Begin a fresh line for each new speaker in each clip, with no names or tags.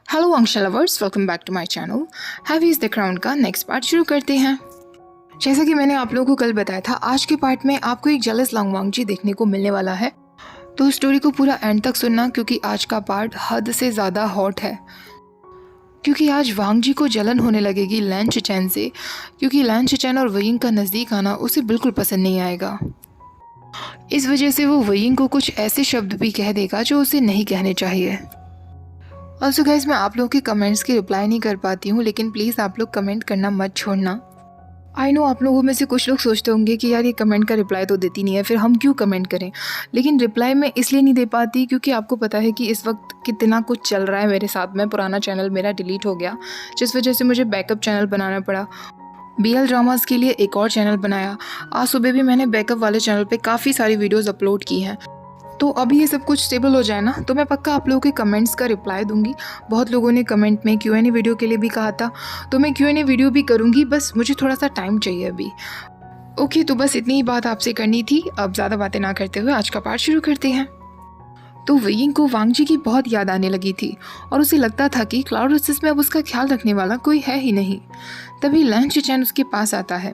Hello Ansh lovers, welcome back to my channel. Have is the crown का next part शुरू करते हैं। जैसा कि मैंने आप लोगों को कल बताया था, आज के पार्ट में आपको एक जेलस वांगजी देखने को मिलने वाला है। तो स्टोरी को पूरा एंड तक सुनना, क्योंकि आज का पार्ट हद से ज़्यादा हॉट है। क्योंकि आज वांगजी को जलन होने लगेगी लैन चिचैन से, क्योंकि लैन चिचैन और वयिंग का नज़दीक आना उसे बिल्कुल पसंद नहीं आएगा। इस वजह से वो वयिंग को कुछ ऐसे शब्द भी कह देगा जो उसे नहीं कहने चाहिए। ऑल्सो गाइज, मैं आप लोगों के कमेंट्स की रिप्लाई नहीं कर पाती हूँ, लेकिन प्लीज़ आप लोग कमेंट करना मत छोड़ना। आई नो आप लोगों में से कुछ लोग सोचते होंगे कि यार ये कमेंट का रिप्लाई तो देती नहीं है, फिर हम क्यों कमेंट करें। लेकिन रिप्लाई मैं इसलिए नहीं दे पाती क्योंकि आपको पता है कि इस वक्त कितना कुछ चल रहा है मेरे साथ में। पुराना चैनल मेरा डिलीट हो गया, जिस वजह से मुझे बैकअप चैनल बनाना पड़ा। BL ड्रामास के लिए एक और चैनल बनाया। आज सुबह भी मैंने बैकअप वाले चैनल पे काफ़ी सारी वीडियोस अपलोड की हैं। तो अभी ये सब कुछ स्टेबल हो जाए ना, तो मैं पक्का आप लोगों के कमेंट्स का रिप्लाई दूंगी। बहुत लोगों ने कमेंट में Q&A वीडियो के लिए भी कहा था, तो मैं Q&A वीडियो भी करूंगी, बस मुझे थोड़ा सा टाइम चाहिए अभी। ओके, तो बस इतनी ही बात आपसे करनी थी। अब ज़्यादा बातें ना करते हुए आज का पार्ट शुरू करते हैं। तो वयिंग को वांगजी की बहुत याद आने लगी थी और उसे लगता था कि क्लाउड रिसेस में अब उसका ख्याल रखने वाला कोई है ही नहीं। तभी लैन चिचैन उसके पास आता है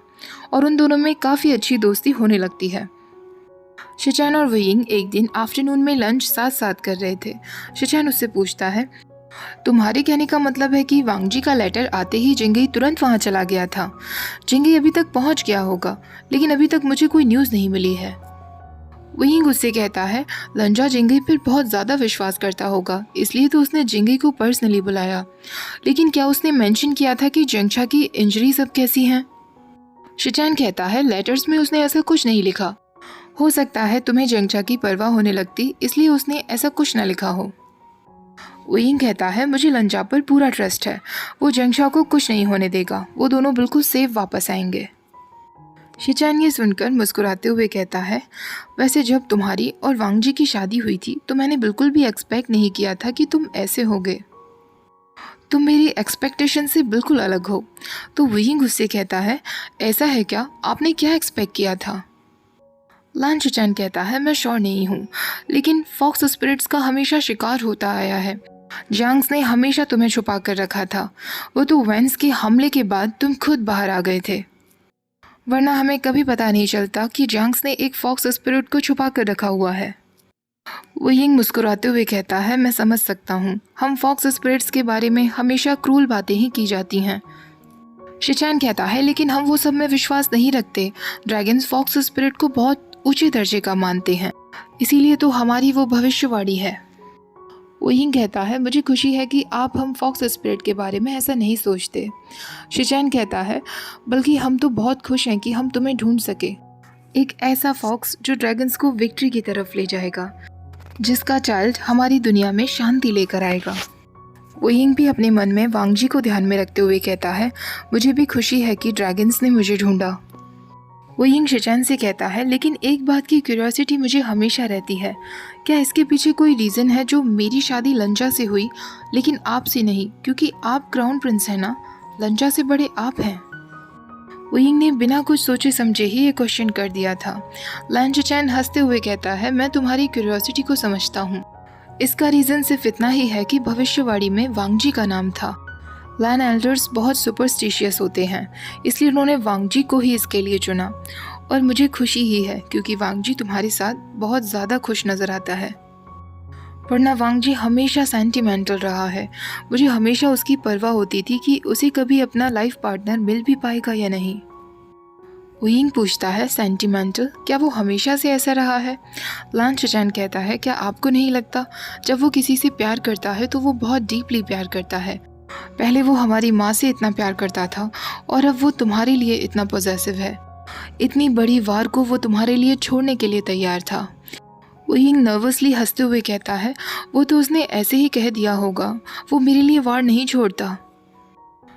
और उन दोनों में काफ़ी अच्छी दोस्ती होने लगती है। शिचैन और वयिंग एक दिन आफ्टरनून में लंच साथ साथ कर रहे थे। शिचैन उससे पूछता है, तुम्हारे कहने का मतलब है कि वांगजी का लेटर आते ही जिंगई तुरंत वहाँ चला गया था। जिंगई अभी तक पहुँच गया होगा, लेकिन अभी तक मुझे कोई न्यूज़ नहीं मिली है। वयिंग उससे कहता है, लंजा जिंगई पर बहुत ज़्यादा विश्वास करता होगा, इसलिए तो उसने जिंगई को पर्सनली बुलाया। लेकिन क्या उसने मेंशन किया था कि जंगछा की इंजरी सब कैसी हैं? शिचैन कहता है, लेटर्स में उसने ऐसा कुछ नहीं लिखा। हो सकता है तुम्हें जंगछा की परवाह होने लगती, इसलिए उसने ऐसा कुछ न लिखा हो। वयिंग कहता है, मुझे लंजा पर पूरा ट्रस्ट है। वो जंगछा को कुछ नहीं होने देगा। वो दोनों बिल्कुल सेफ वापस आएंगे। शिचैन ये सुनकर मुस्कुराते हुए कहता है, वैसे जब तुम्हारी और वांगजी की शादी हुई थी तो मैंने बिल्कुल भी एक्सपेक्ट नहीं किया था कि तुम ऐसे होगे। तुम मेरी एक्सपेक्टेशन से बिल्कुल अलग हो। तो वयिंग उससे कहता है, ऐसा है क्या? आपने क्या एक्सपेक्ट किया था? लैन चिचैन कहता है, मैं श्योर नहीं हूँ, लेकिन फॉक्स स्पिरिट्स का हमेशा शिकार होता आया है। जांग्स ने हमेशा तुम्हें छुपा कर रखा था। वो तो वेंस के हमले के बाद तुम खुद बाहर आ गए थे, वरना हमें कभी पता नहीं चलता कि जांग्स ने एक फॉक्स स्पिरिट को छुपा कर रखा हुआ है। वयिंग मुस्कुराते हुए कहता है, मैं समझ सकता हूँ। हम फॉक्स स्पिरिट्स के बारे में हमेशा क्रूल बातें ही की जाती हैं। शिचैन कहता है, लेकिन हम वो सब में विश्वास नहीं रखते। ड्रैगन्स फॉक्स स्पिरिट को बहुत ऊंचे दर्जे का मानते हैं, इसीलिए तो हमारी वो भविष्यवाणी है। वयिंग कहता है, मुझे खुशी है कि आप हम फॉक्स स्पिरिट के बारे में ऐसा नहीं सोचते। शिचैन कहता है, बल्कि हम तो बहुत खुश हैं कि हम तुम्हें ढूंढ सके। एक ऐसा फॉक्स जो ड्रैगन्स को विक्ट्री की तरफ ले जाएगा, जिसका चाइल्ड हमारी दुनिया में शांति लेकर आएगा। वयिंग भी अपने मन में वांगजी को ध्यान में रखते हुए कहता है, मुझे भी खुशी है कि ड्रैगन्स ने मुझे ढूंढा। वयिंग शिचैन से कहता है, लेकिन एक बात की क्यूरियोसिटी मुझे हमेशा रहती है। क्या इसके पीछे कोई रीज़न है जो मेरी शादी लंजा से हुई, लेकिन आपसे नहीं? क्योंकि आप क्राउन प्रिंस हैं ना, लंजा से बड़े आप हैं। वयिंग ने बिना कुछ सोचे समझे ही ये क्वेश्चन कर दिया था। लैन चिचैन हंसते हुए कहता है, मैं तुम्हारी क्यूरियोसिटी को समझता हूँ। इसका रीज़न सिर्फ इतना ही है कि भविष्यवाणी में वांगजी का नाम था। लैन एल्डर्स बहुत सुपरस्टिशियस होते हैं, इसलिए उन्होंने वांगजी को ही इसके लिए चुना। और मुझे खुशी ही है क्योंकि वांगजी तुम्हारे साथ बहुत ज़्यादा खुश नज़र आता है, वरना वांगजी हमेशा सेंटिमेंटल रहा है। मुझे हमेशा उसकी परवाह होती थी कि उसे कभी अपना लाइफ पार्टनर मिल भी पाएगा या नहीं। वयिंग पूछता है, सेंटिमेंटल? क्या वो हमेशा से ऐसा रहा है? लैन चिचैन कहता है, क्या आपको नहीं लगता जब वो किसी से प्यार करता है तो वो बहुत डीपली प्यार करता है? पहले वो हमारी माँ से इतना प्यार करता था और अब वो तुम्हारे लिए इतना पॉजेसिव है। इतनी बड़ी वार को वो तुम्हारे लिए छोड़ने के लिए तैयार था। वयिंग नर्वसली हंसते हुए कहता है, वो तो उसने ऐसे ही कह दिया होगा। वो मेरे लिए वार नहीं छोड़ता।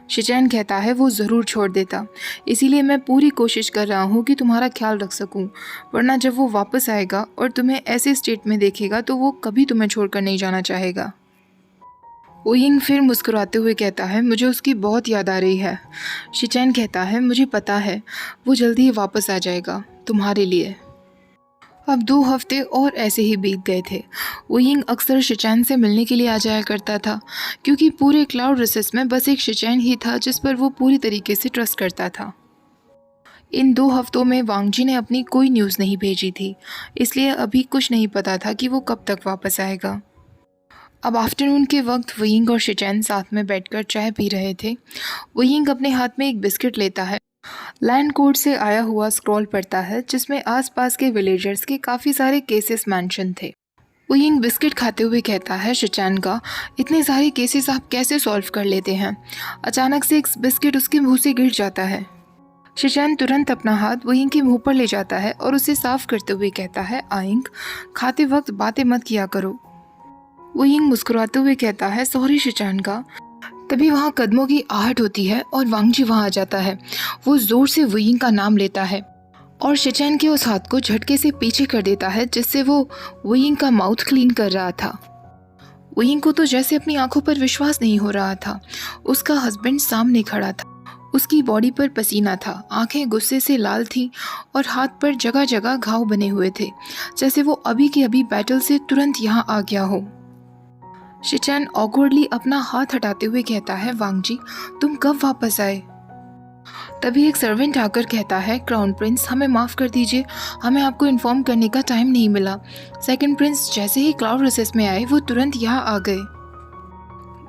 शिचैन कहता है, वो ज़रूर छोड़ देता, इसीलिए मैं पूरी कोशिश कर रहा हूँ कि तुम्हारा ख्याल रख सकूँ, वरना जब वो वापस आएगा और तुम्हें ऐसे स्टेट में देखेगा तो वो कभी तुम्हें छोड़कर नहीं जाना चाहेगा। वयिंग फिर मुस्कुराते हुए कहता है, मुझे उसकी बहुत याद आ रही है। शिचैन कहता है, मुझे पता है वो जल्दी ही वापस आ जाएगा तुम्हारे लिए। अब 2 हफ्ते और ऐसे ही बीत गए थे। वो यिंग अक्सर शिचैन से मिलने के लिए आ जाया करता था, क्योंकि पूरे क्लाउड रिसेस में बस एक शिचैन ही था जिस पर वो पूरी तरीके से ट्रस्ट करता था। इन 2 हफ्तों में वांगजी ने अपनी कोई न्यूज़ नहीं भेजी थी, इसलिए अभी कुछ नहीं पता था कि वो कब तक वापस आएगा। अब आफ्टरनून के वक्त वयिंग और शिचैन साथ में बैठकर चाय पी रहे थे। वयिंग अपने हाथ में एक बिस्किट लेता है, लैंड कोड से आया हुआ स्क्रॉल पढ़ता है जिसमें आसपास के विलेजर्स के काफ़ी सारे केसेस मेंशन थे। वयिंग बिस्किट खाते हुए कहता है शिचैन का, इतने सारे केसेस आप कैसे सॉल्व कर लेते हैं? अचानक से एक बिस्किट उसके मुंह से गिर जाता है। शिचैन तुरंत अपना हाथ वयिंग के मुंह पर ले जाता है और उसे साफ करते हुए कहता है, आइंग, खाते वक्त बातें मत किया करो। वयिंग मुस्कुराते हुए कहता है, सॉरी शिचैन का। तभी वहाँ कदमों की आहट होती है और वांगजी वहाँ आ जाता है। वो जोर से वयिंग का नाम लेता है और शिचैन के उस हाथ को झटके से पीछे कर देता है जिससे वो वयिंग का माउथ क्लीन कर रहा था। वयिंग को तो जैसे अपनी आंखों पर विश्वास नहीं हो रहा था। उसका हस्बैंड सामने खड़ा था, उसकी बॉडी पर पसीना था, आंखें गुस्से से लाल थीं और हाथ पर जगह जगह घाव बने हुए थे, जैसे वो अभी के अभी बैटल से तुरंत यहाँ आ गया हो। शिचैन ऑकवर्डली अपना हाथ हटाते हुए कहता है, वांगजी, तुम कब वापस आए? तभी एक सर्वेंट आकर कहता है, क्राउन प्रिंस, हमें माफ़ कर दीजिए, हमें आपको इन्फॉर्म करने का टाइम नहीं मिला। सेकंड प्रिंस जैसे ही क्लाउड रिसेस में आए वो तुरंत यहाँ आ गए।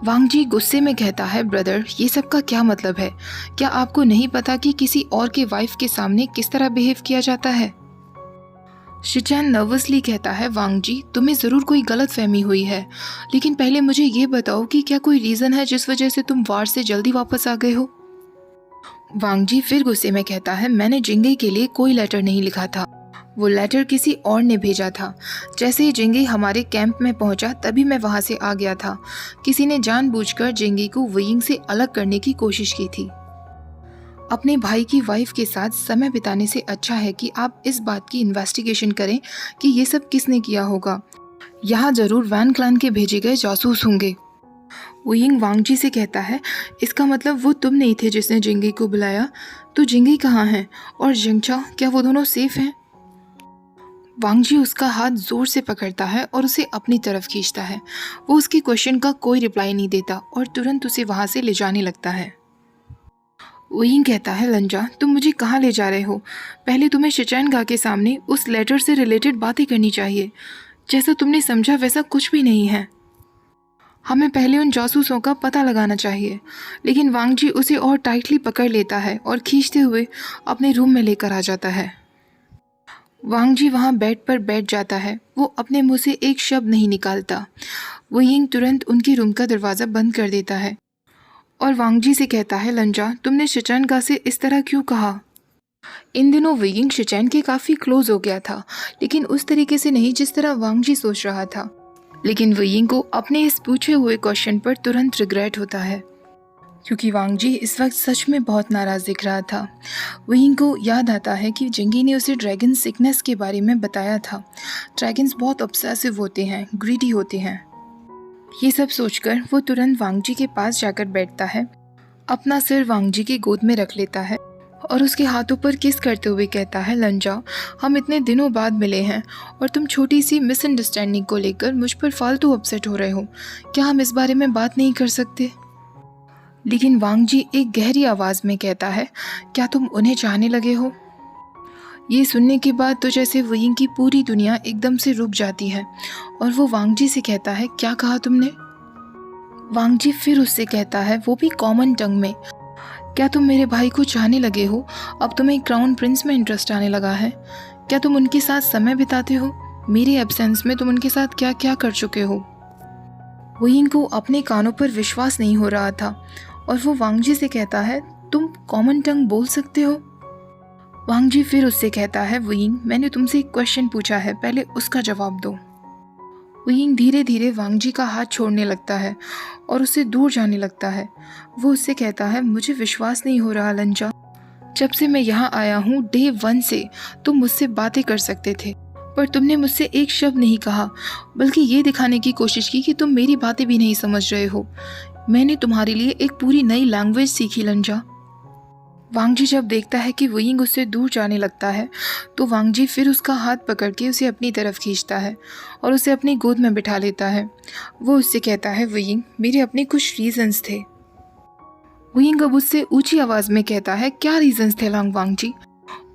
वांगजी गुस्से में कहता है, ब्रदर, ये सब का क्या मतलब है? क्या आपको नहीं पता कि किसी और के वाइफ के सामने किस तरह बिहेव किया जाता है? शिचैन नर्वसली कहता है, वांगजी, तुम्हें ज़रूर कोई गलत फहमी हुई है, लेकिन पहले मुझे ये बताओ कि क्या कोई रीज़न है जिस वजह से तुम वार से जल्दी वापस आ गए हो? वांगजी फिर गुस्से में कहता है, मैंने जिंगे के लिए कोई लेटर नहीं लिखा था, वो लेटर किसी और ने भेजा था। जैसे ही जिंगे हमारे कैंप में पहुंचा तभी मैं वहां से आ गया था। किसी ने जानबूझकर जिंगे को वयिंग से अलग करने की कोशिश की थी। अपने भाई की वाइफ के साथ समय बिताने से अच्छा है कि आप इस बात की इन्वेस्टिगेशन करें कि ये सब किसने किया होगा। यहाँ ज़रूर वैन क्लैन के भेजे गए जासूस होंगे। वयिंग वांगजी से कहता है, इसका मतलब वो तुम नहीं थे जिसने जिंगे को बुलाया? तो जिंगे कहाँ हैं? और जिंगचा, क्या वो दोनों सेफ हैं? वांगजी उसका हाथ जोर से पकड़ता है और उसे अपनी तरफ खींचता है। वो उसके क्वेश्चन का कोई रिप्लाई नहीं देता और तुरंत उसे वहाँ से ले जाने लगता है। वयिंग कहता है, लंजा, तुम मुझे कहाँ ले जा रहे हो? पहले तुम्हें शिचैन गा के सामने उस लेटर से रिलेटेड बातें करनी चाहिए। जैसा तुमने समझा वैसा कुछ भी नहीं है। हमें पहले उन जासूसों का पता लगाना चाहिए। लेकिन वांगजी उसे और टाइटली पकड़ लेता है और खींचते हुए अपने रूम में लेकर आ जाता है। वांगजी वहाँ बेड पर बैठ जाता है। वो अपने मुंह से एक शब्द नहीं निकालता। वयिंग तुरंत उनके रूम का दरवाज़ा बंद कर देता है और वांगजी से कहता है, लंजा, तुमने शिचैन का से इस तरह क्यों कहा? इन दिनों वयिंग शिचैन के काफ़ी क्लोज हो गया था, लेकिन उस तरीके से नहीं जिस तरह वांगजी सोच रहा था। लेकिन वयिंग को अपने इस पूछे हुए क्वेश्चन पर तुरंत रिग्रेट होता है, क्योंकि वांगजी इस वक्त सच में बहुत नाराज़ दिख रहा था। वयिंग को याद आता है कि जिंगी ने उसे ड्रैगन सिकनेस के बारे में बताया था। ड्रैगन्स बहुत ऑब्सेसिव होते हैं, ग्रीडी होते हैं। ये सब सोचकर वो तुरंत वांगजी के पास जाकर बैठता है, अपना सिर वांगजी की गोद में रख लेता है और उसके हाथों पर किस करते हुए कहता है, लंजा, हम इतने दिनों बाद मिले हैं और तुम छोटी सी मिसअंडरस्टैंडिंग को लेकर मुझ पर फालतू अपसेट हो रहे हो। क्या हम इस बारे में बात नहीं कर सकते? लेकिन वांगजी एक गहरी आवाज़ में कहता है, क्या तुम उन्हें चाहने लगे हो? ये सुनने के बाद तो जैसे वयिंग की पूरी दुनिया एकदम से रुक जाती है और वो वांगजी से कहता है, क्या कहा तुमने? वांगजी फिर उससे कहता है, वो भी कॉमन टंग में, क्या तुम मेरे भाई को चाहने लगे हो? अब तुम्हें क्राउन प्रिंस में इंटरेस्ट आने लगा है? क्या तुम उनके साथ समय बिताते हो? मेरे एब्सेंस में तुम उनके साथ क्या क्या कर चुके हो? वयिंग को अपने कानों पर विश्वास नहीं हो रहा था और वो वांगजी से कहता है, तुम कॉमन टंग बोल सकते हो? वांगजी फिर उससे कहता है, वयिंग, मैंने तुमसे एक क्वेश्चन पूछा है, पहले उसका जवाब दो। वयिंग धीरे धीरे वांगजी का हाथ छोड़ने लगता है और उससे दूर जाने लगता है। वो उससे कहता है, मुझे विश्वास नहीं हो रहा लंजा, जब से मैं यहाँ आया हूँ डे 1 से तुम मुझसे बातें कर सकते थे, पर तुमने मुझसे एक शब्द नहीं कहा, बल्कि ये दिखाने की कोशिश की कि तुम मेरी बातें भी नहीं समझ रहे हो। मैंने तुम्हारे लिए एक पूरी नई लैंग्वेज सीखी लंजा। वांग जी जब देखता है कि वुयिंग उससे दूर जाने लगता है तो वांग जी फिर उसका हाथ पकड़ के उसे अपनी तरफ खींचता है और उसे अपनी गोद में बिठा लेता है। वो उससे कहता है, वुयिंग, मेरे अपने कुछ रीजंस थे। वुयिंग अब उससे ऊंची आवाज़ में कहता है, क्या रीजंस थे वांग जी?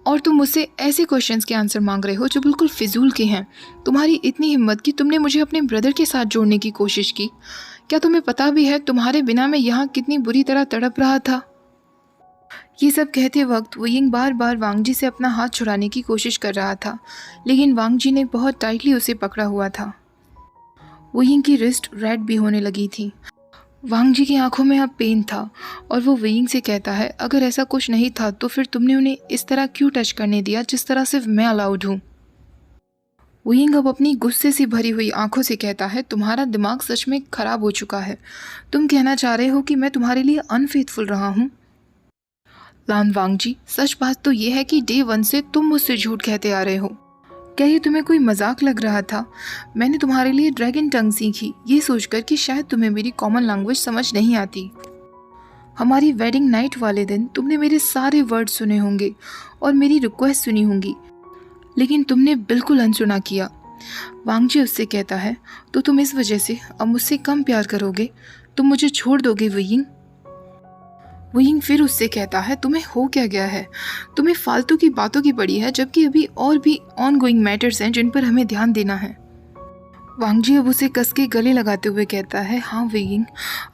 और तुम मुझसे ऐसे क्वेश्चंस के आंसर मांग रहे हो जो बिल्कुल फिजूल के हैं। तुम्हारी इतनी हिम्मत कि तुमने मुझे अपने ब्रदर के साथ जोड़ने की कोशिश की। क्या तुम्हें पता भी है तुम्हारे बिना मैं यहाँ कितनी बुरी तरह तड़प रहा था? ये सब कहते वक्त वुयिंग बार बार वांग जी से अपना हाथ छुड़ाने की कोशिश कर रहा था, लेकिन वांग जी ने बहुत टाइटली उसे पकड़ा हुआ था। वुयिंग की रिस्ट रेड भी होने लगी थी। वांग जी की आंखों में अब पेन था और वो वुयिंग से कहता है, अगर ऐसा कुछ नहीं था तो फिर तुमने उन्हें इस तरह क्यों टच करने दिया जिस तरह सिर्फ मैं अलाउड हूँ? वुयिंग अब अपनी गुस्से से भरी हुई आंखों से कहता है, तुम्हारा दिमाग सच में खराब हो चुका है। तुम कहना चाह रहे हो कि मैं तुम्हारे लिए अनफेथफुल रहा हूँ? वांग जी, सच बात तो ये है कि डे 1 से तुम मुझसे झूठ कहते आ रहे हो। क्या ये तुम्हें कोई मजाक लग रहा था? मैंने तुम्हारे लिए ड्रैगन टंग सीखी, ये सोचकर कि शायद तुम्हें मेरी कॉमन लैंग्वेज समझ नहीं आती। हमारी वेडिंग नाइट वाले दिन तुमने मेरे सारे वर्ड सुने होंगे और मेरी रिक्वेस्ट सुनी होंगी, लेकिन तुमने बिल्कुल अनसुना किया। वांग जी उससे कहता है, तो तुम इस वजह से अब मुझसे कम प्यार करोगे? तुम मुझे छोड़ दोगे वुयिंग? वुयिंग फिर उससे कहता है, तुम्हें हो क्या गया है? तुम्हें फालतू की बातों की पड़ी है, जबकि अभी और भी ऑन गोइंग मैटर्स हैं जिन पर हमें ध्यान देना है। वांग जी अब उसे कस के गले लगाते हुए कहता है, हाँ वुयिंग,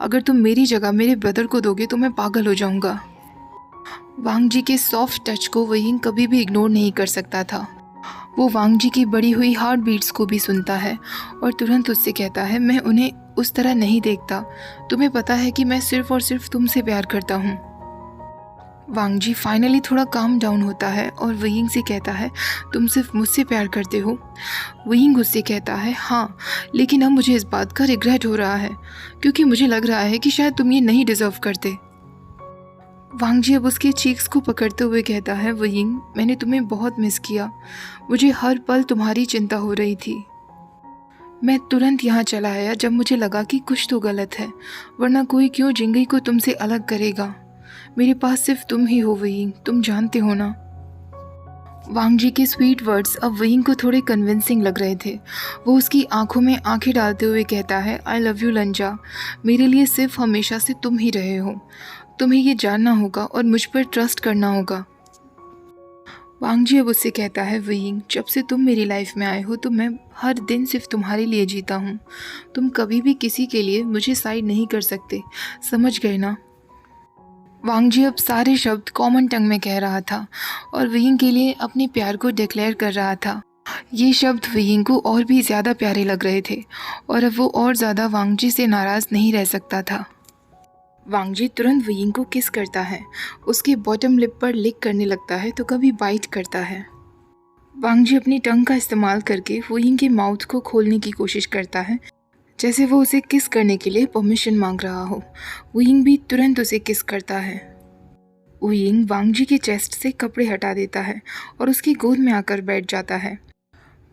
अगर तुम मेरी जगह मेरे ब्रदर को दोगे तो मैं पागल हो जाऊंगा। वांग जी के सॉफ्ट टच को वुयिंग कभी भी इग्नोर नहीं कर सकता था। वो वांग जी की बढ़ी हुई हार्ट बीट्स को भी सुनता है और तुरंत उससे कहता है, मैं उन्हें उस तरह नहीं देखता। तुम्हें पता है कि मैं सिर्फ और सिर्फ तुमसे प्यार करता हूँ। वांग जी फाइनली थोड़ा काम डाउन होता है और वुयिंग से कहता है, तुम सिर्फ मुझसे प्यार करते हो? वुयिंग उससे कहता है, हाँ, लेकिन अब मुझे इस बात का रिग्रेट हो रहा है क्योंकि मुझे लग रहा है कि शायद तुम ये नहीं डिजर्व करते। वांग जी अब उसके चीक्स को पकड़ते हुए कहता है, वुयिंग, मैंने तुम्हें बहुत मिस किया। मुझे हर पल तुम्हारी चिंता हो रही थी। मैं तुरंत यहाँ चला आया जब मुझे लगा कि कुछ तो गलत है, वरना कोई क्यों जिंगई को तुमसे अलग करेगा। मेरे पास सिर्फ तुम ही हो वुयिंग, तुम जानते हो ना। वांग जी के स्वीट वर्ड्स अब वुयिंग को थोड़े कन्विंसिंग लग रहे थे। वो उसकी आंखों में आंखें डालते हुए कहता है, आई लव यू लंजा, मेरे लिए सिर्फ हमेशा से तुम ही रहे हो। तुम्हें ये जानना होगा और मुझ पर ट्रस्ट करना होगा। वांग जी अब उससे कहता है, वुयिंग, जब से तुम मेरी लाइफ में आए हो तो मैं हर दिन सिर्फ तुम्हारे लिए जीता हूँ। तुम कभी भी किसी के लिए मुझे साइड नहीं कर सकते, समझ गए ना? वांग जी अब सारे शब्द कॉमन टंग में कह रहा था और वुयिंग के लिए अपने प्यार को डिक्लेयर कर रहा था। ये शब्द वुयिंग को और भी ज़्यादा प्यारे लग रहे थे और अब वो और ज़्यादा वांग जी से नाराज़ नहीं रह सकता था। वांग जी तुरंत वुयिंग को किस करता है, उसके बॉटम लिप पर लिक करने लगता है तो कभी बाइट करता है। वांग जी अपनी टंग का इस्तेमाल करके वुयिंग के माउथ को खोलने की कोशिश करता है, जैसे वो उसे किस करने के लिए परमिशन मांग रहा हो। वुयिंग भी तुरंत उसे किस करता है। वुयिंग वांग जी के चेस्ट से कपड़े हटा देता है और उसकी गोद में आकर बैठ जाता है।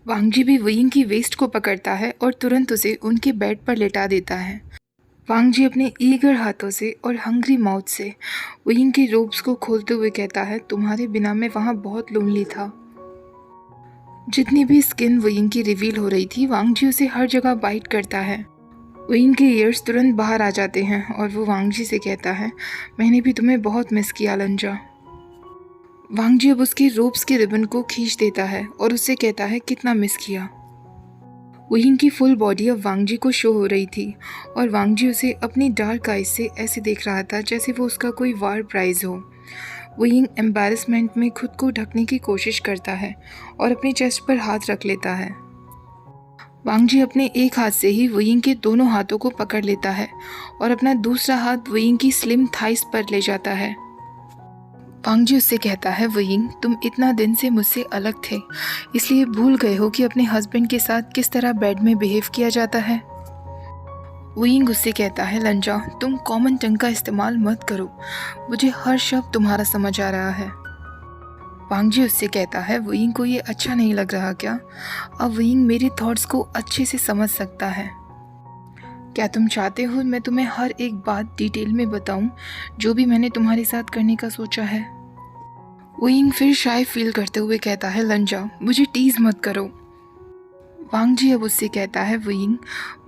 वांग जी भी वुयिंग की वेस्ट को पकड़ता है और तुरंत उसे उनके बेड पर लेटा देता है। वांग जी अपने ईगर हाथों से और हंग्री माउथ से वुयिंग के रोब्स को खोलते हुए कहता है, तुम्हारे बिना मैं वहाँ बहुत लोनली था। जितनी भी स्किन वुयिंग की रिवील हो रही थी, वांग जी उसे हर जगह बाइट करता है। वुयिंग के ईयर्स तुरंत बाहर आ जाते हैं और वो वांग जी से कहता है, मैंने भी तुम्हें बहुत मिस किया लंजा। वांग जी अब उसके रोब्स के रिबन को खींच देता है और उससे कहता है, कितना मिस किया। वुयिंग की फुल बॉडी अब वांग जी को शो हो रही थी और वांग जी उसे अपनी डार्क आइज से ऐसे देख रहा था जैसे वो उसका कोई वार प्राइज हो। वुयिंग एम्बैरेसमेंट में खुद को ढकने की कोशिश करता है और अपने चेस्ट पर हाथ रख लेता है। वांग जी अपने एक हाथ से ही वुयिंग के दोनों हाथों को पकड़ लेता है और अपना दूसरा हाथ वुयिंग की स्लिम थाइस पर ले जाता है। वांग जी उससे कहता है, वुयिंग, तुम इतना दिन से मुझसे अलग थे, इसलिए भूल गए हो कि अपने हस्बैंड के साथ किस तरह बेड में बिहेव किया जाता है। वुयिंग उससे कहता है, लंजा, तुम कॉमन टंग का इस्तेमाल मत करो, मुझे हर शब्द तुम्हारा समझ आ रहा है। वांग जी उससे कहता है, वुयिंग को ये अच्छा नहीं लग रहा क्या? अब वुयिंग मेरे थॉट्स को अच्छे से समझ सकता है। क्या तुम चाहते हो मैं तुम्हें हर एक बात डिटेल में बताऊं, जो भी मैंने तुम्हारे साथ करने का सोचा है? वुयिंग फिर शाय फील करते हुए कहता है, लंजा मुझे टीज मत करो। वांग जी अब उससे कहता है, वुयिंग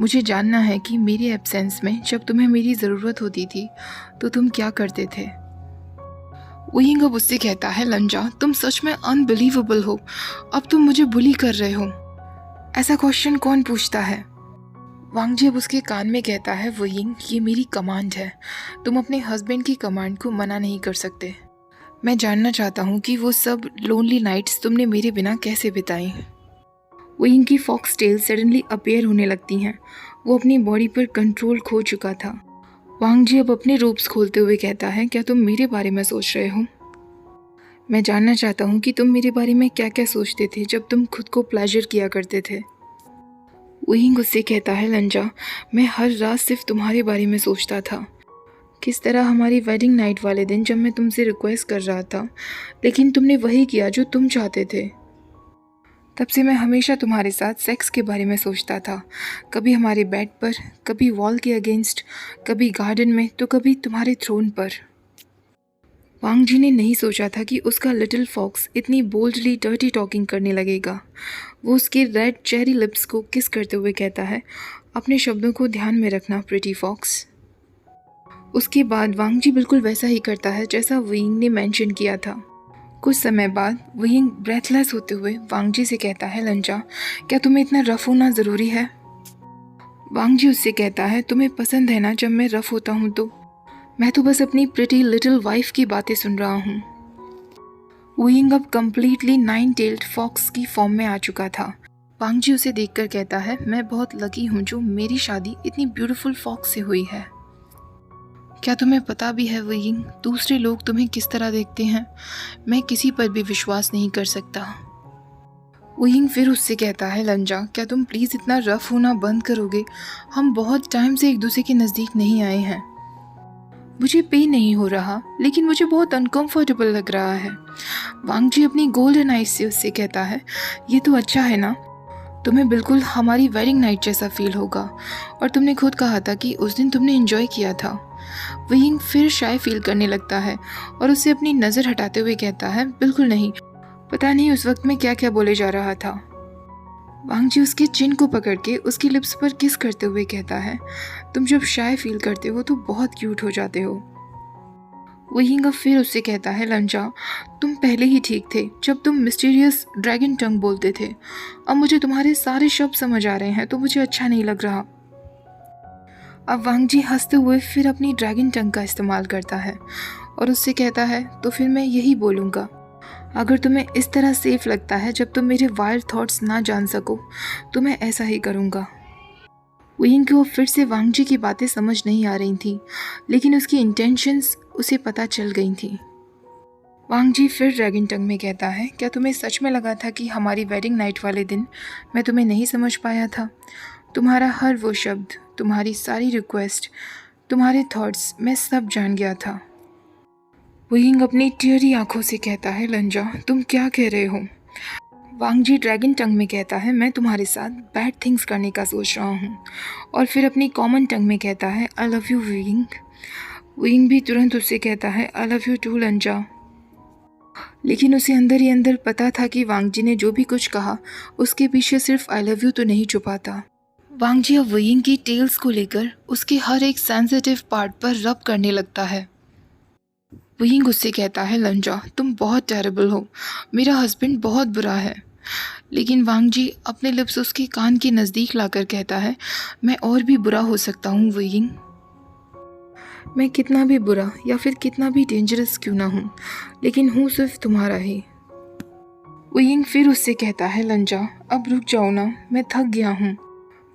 मुझे जानना है कि मेरी एब्सेंस में जब तुम्हें मेरी ज़रूरत होती थी तो तुम क्या करते थे। वुयिंग अब उससे कहता है, लंजा तुम सच में अनबिलीवेबल हो, अब तुम मुझे बुली कर रहे हो। ऐसा क्वेश्चन कौन पूछता है। वांग जी अब उसके कान में कहता है, वुयिंग ये मेरी कमांड है, तुम अपने हस्बैंड की कमांड को मना नहीं कर सकते। मैं जानना चाहता हूँ कि वो सब लोनली नाइट्स तुमने मेरे बिना कैसे बिताई। वुयिंग की फॉक्स टेल सडनली अपीयर होने लगती हैं। वो अपनी बॉडी पर कंट्रोल खो चुका था। वांग जी अब अपने रोब्स खोलते हुए कहता है, क्या तुम मेरे बारे में सोच रहे हो। मैं जानना चाहता हूँ कि तुम मेरे बारे में क्या क्या सोचते थे जब तुम खुद को प्लेजर किया करते थे। वुयिंग उससे कहता है, लंजा मैं हर रात सिर्फ तुम्हारे बारे में सोचता था। किस तरह हमारी वेडिंग नाइट वाले दिन जब मैं तुमसे रिक्वेस्ट कर रहा था लेकिन तुमने वही किया जो तुम चाहते थे। तब से मैं हमेशा तुम्हारे साथ सेक्स के बारे में सोचता था, कभी हमारे बेड पर, कभी वॉल के अगेंस्ट, कभी गार्डन में, तो कभी तुम्हारे थ्रोन पर। वांग जी ने नहीं सोचा था कि उसका लिटिल फॉक्स इतनी बोल्डली डर्टी टॉकिंग करने लगेगा। वो उसके रेड चेरी लिप्स को किस करते हुए कहता है, अपने शब्दों को ध्यान में रखना प्रिटी फॉक्स। उसके बाद वांग जी बिल्कुल वैसा ही करता है जैसा वुयिंग ने मेंशन किया था। कुछ समय बाद वुयिंग ब्रेथलेस होते हुए वांग जी से कहता है, लंजा क्या तुम्हें इतना रफ होना ज़रूरी है। वांग जी उससे कहता है, तुम्हें पसंद है ना जब मैं रफ होता हूँ तो। मैं तो बस अपनी प्रिटी लिटिल वाइफ की बातें सुन रहा हूँ। वुयिंग अब कम्प्लीटली 9-tailed फॉक्स की फॉर्म में आ चुका था। वांग जी उसे देखकर कहता है, मैं बहुत लकी हूँ जो मेरी शादी इतनी ब्यूटीफुल फॉक्स से हुई है। क्या तुम्हें पता भी है वुयिंग, दूसरे लोग तुम्हें किस तरह देखते हैं। मैं किसी पर भी विश्वास नहीं कर सकता। वुयिंग फिर उससे कहता है, लंजा क्या तुम प्लीज़ इतना रफ होना बंद करोगे। हम बहुत टाइम से एक दूसरे के नज़दीक नहीं आए हैं। मुझे पेन नहीं हो रहा लेकिन मुझे बहुत अनकंफर्टेबल लग रहा है। वांग जी अपनी गोल्डन आइज से उससे कहता है, ये तो अच्छा है ना, तुम्हें बिल्कुल हमारी वेडिंग नाइट जैसा फील होगा। और तुमने खुद कहा था कि उस दिन तुमने एंजॉय किया था। वुयिंग फिर शाय फील करने लगता है और उससे अपनी नज़र हटाते हुए कहता है, बिल्कुल नहीं, पता नहीं उस वक्त में क्या क्या बोले जा रहा था। वांग जी उसके चिन को पकड़ के उसकी लिप्स पर किस करते हुए कहता है, तुम जब शाय फील करते हो तो बहुत क्यूट हो जाते हो। वुयिंग अब फिर उससे कहता है, लंजा तुम पहले ही ठीक थे जब तुम मिस्टीरियस ड्रैगन टंग बोलते थे। अब मुझे तुम्हारे सारे शब्द समझ आ रहे हैं तो मुझे अच्छा नहीं लग रहा। अब वांग जी हंसते हुए फिर अपनी ड्रैगन टंग का इस्तेमाल करता है और उससे कहता है, तो फिर मैं यही बोलूँगा, अगर तुम्हें इस तरह सेफ लगता है जब तुम मेरे वाइल्ड थॉट्स ना जान सको तो मैं ऐसा ही करूँगा। वुयिंग को फिर से वांग जी की बातें समझ नहीं आ रही थी लेकिन उसकी इंटेंशंस उसे पता चल गई थी। वांग जी फिर ड्रैगन टंग में कहता है, क्या तुम्हें सच में लगा था कि हमारी वेडिंग नाइट वाले दिन मैं तुम्हें नहीं समझ पाया था। तुम्हारा हर वो शब्द, तुम्हारी सारी रिक्वेस्ट, तुम्हारे थॉट्स, मैं सब जान गया था। वुयिंग अपनी टीयरी आंखों से कहता है, लंजा तुम क्या कह रहे हो। वांग जी ड्रैगन टंग में कहता है, मैं तुम्हारे साथ बैड थिंग्स करने का सोच रहा हूँ। और फिर अपनी कॉमन टंग में कहता है, आई लव यू वुयिंग। वुयिंग भी तुरंत उससे कहता है, आई लव यू टू लंजा। लेकिन उसे अंदर ही अंदर पता था कि वांग जी ने जो भी कुछ कहा उसके पीछे सिर्फ आई लव यू तो नहीं छुपा था। वांग जी अब वुयिंग की टेल्स को लेकर उसके हर एक सेंसिटिव पार्ट पर रब करने लगता है। वुयिंग उससे कहता है, लंजा तुम बहुत टेरेबल हो, मेरा हस्बैंड बहुत बुरा है। लेकिन वांग जी अपने लिप्स उसके कान के नज़दीक लाकर कहता है, मैं और भी बुरा हो सकता हूँ वुयिंग। मैं कितना भी बुरा या फिर कितना भी डेंजरस क्यों ना हूँ, लेकिन हूँ सिर्फ तुम्हारा ही। वुयिंग फिर उससे कहता है, लंजा अब रुक जाओ ना, मैं थक गया हूँ।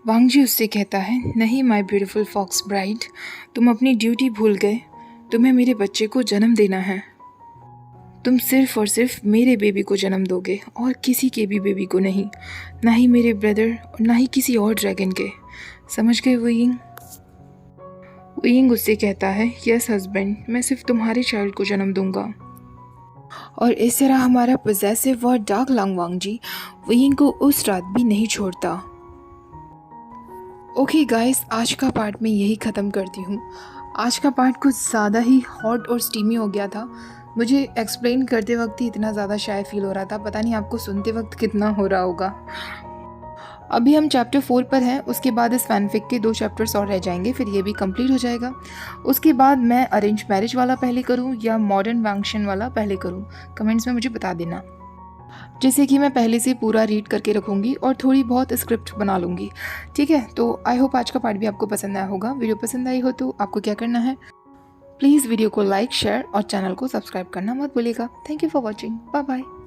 वांग जी उससे कहता है, नहीं माय ब्यूटीफुल फॉक्स ब्राइड, तुम अपनी ड्यूटी भूल गए। तुम्हें मेरे बच्चे को जन्म देना है। तुम सिर्फ और सिर्फ मेरे बेबी को जन्म दोगे और किसी के भी बेबी को नहीं, ना ही मेरे ब्रदर और ना ही किसी और ड्रैगन के। समझ गए वुयिंग। वुयिंग उससे कहता है, यस हस्बैंड, मैं सिर्फ तुम्हारे चाइल्ड को जन्म दूंगा। और इस तरह हमारा पॉसेसिव और डार्क लॉन्ग वांग जी वुयिंग को उस रात भी नहीं छोड़ता। ओके गाइस, आज का पार्ट मैं यही ख़त्म करती हूँ। आज का पार्ट कुछ ज़्यादा ही हॉट और स्टीमी हो गया था। मुझे एक्सप्लेन करते वक्त ही इतना ज़्यादा शाय फील हो रहा था, पता नहीं आपको सुनते वक्त कितना हो रहा होगा। अभी हम चैप्टर 4 पर हैं, उसके बाद इस फैनफिक के 2 चैप्टर्स और रह जाएंगे, फिर ये भी कंप्लीट हो जाएगा। उसके बाद मैं अरेंज मैरिज वाला पहले करूँ या मॉडर्न फंक्शन वाला पहले करूँ, कमेंट्स में मुझे बता देना। जैसे कि मैं पहले से पूरा रीड करके रखूँगी और थोड़ी बहुत स्क्रिप्ट बना लूँगी, ठीक है। तो आई होप आज का पार्ट भी आपको पसंद आया होगा। वीडियो पसंद आई हो तो आपको क्या करना है, प्लीज़ वीडियो को लाइक, शेयर और चैनल को सब्सक्राइब करना मत भूलिएगा। Thank you for watching, bye bye.